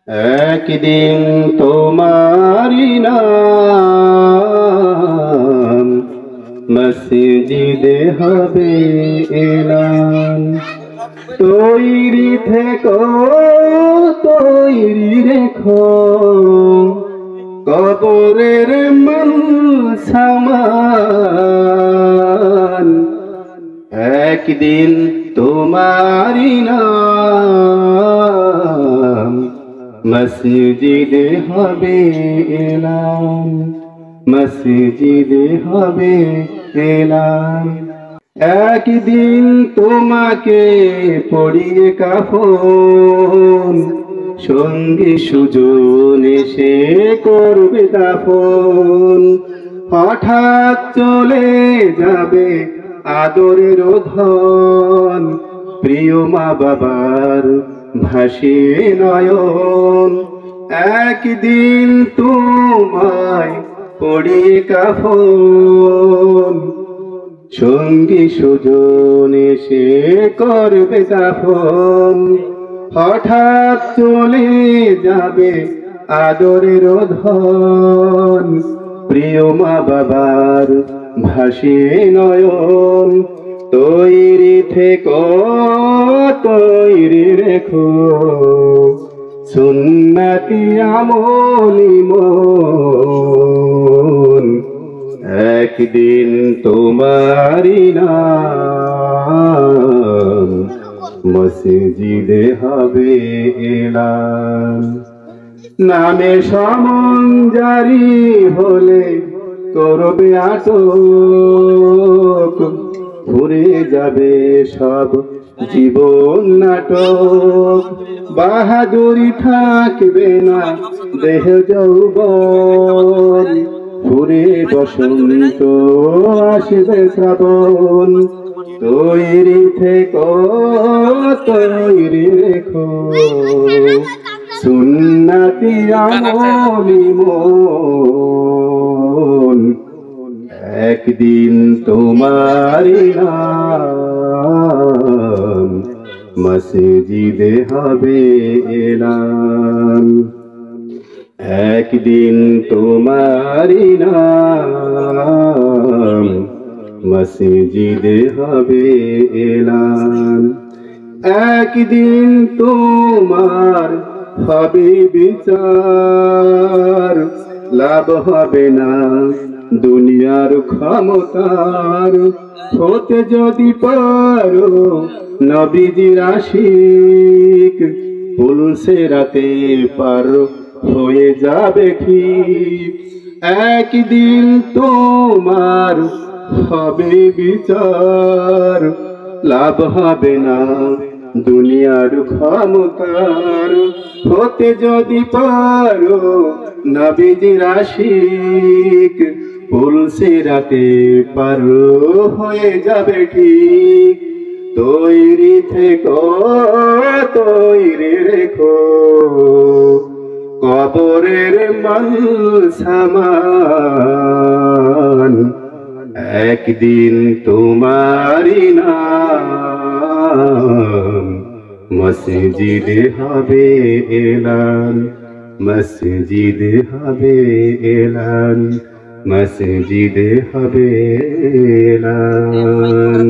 একদিন তোমারি নাম মসজিদে হবে এলান। তৈরি থেকো, তৈরি রেখো, কবরের মান সামান। একদিন তোমারি নাম মসজিদে হবে এলান, মসজিদে হবে এলান। একদিন তোমাকে পড়িয়ে কাফন, সঙ্গী সুজন এসে করবে দাফন। হঠাৎ চলে যাবে আদরের ধন, প্রিয় মা বাবার ভাসিয়ে নয়ন। একদিন তোমায় পড়িয়ে কাফন, সঙ্গী সুজন এসে করবে দাফন। হঠাৎ চলে যাবে আদরের ধন, প্রিয় মা বাবার ভাসিয়ে নয়ন। তৈরি থেকো, তৈরি রেখো, সুন্নতি আমলি মন। একদিন তোমারি নাম মসজিদে হবে এলান। নামে সমন জারি হলে করবে আটক, ঘুরে যাবে সব জীবন নাটক। বাহাদুরি থাকবে না দেহ যৌবন, ঘুরে বসন্ত আসবে শ্রাবণ। তৈরি থেকো, তৈরি রেখো, সুন্নতি আমলি মন। একদিন তোমারি নাম মসজিদে হবে এলান। একদিন তোমারি নাম মসজিদে হবে এলান। একদিন তোমার হবে বিচার, লাভ হবে না দুনিয়ার ক্ষমতার। হতে যদি পারো নবীজির আশিক, পুলসে রাতে পারো হয়ে যাবে ঠিক। একদিন তোমার হবে বিচার, লাভ হবে না দুনিয়ার ক্ষমতার। হতে যদি পারো নবীজির আশিক, পুলসে রাতে পারো হয়ে যাবে ঠিক। তৈরি থেকো, তৈরি রেখো, কবরের মান সামান। একদিন তোমারি নাম মসজিদে হবে এলান, মসজিদে হবে এলান, মসজিদে হবে এলান।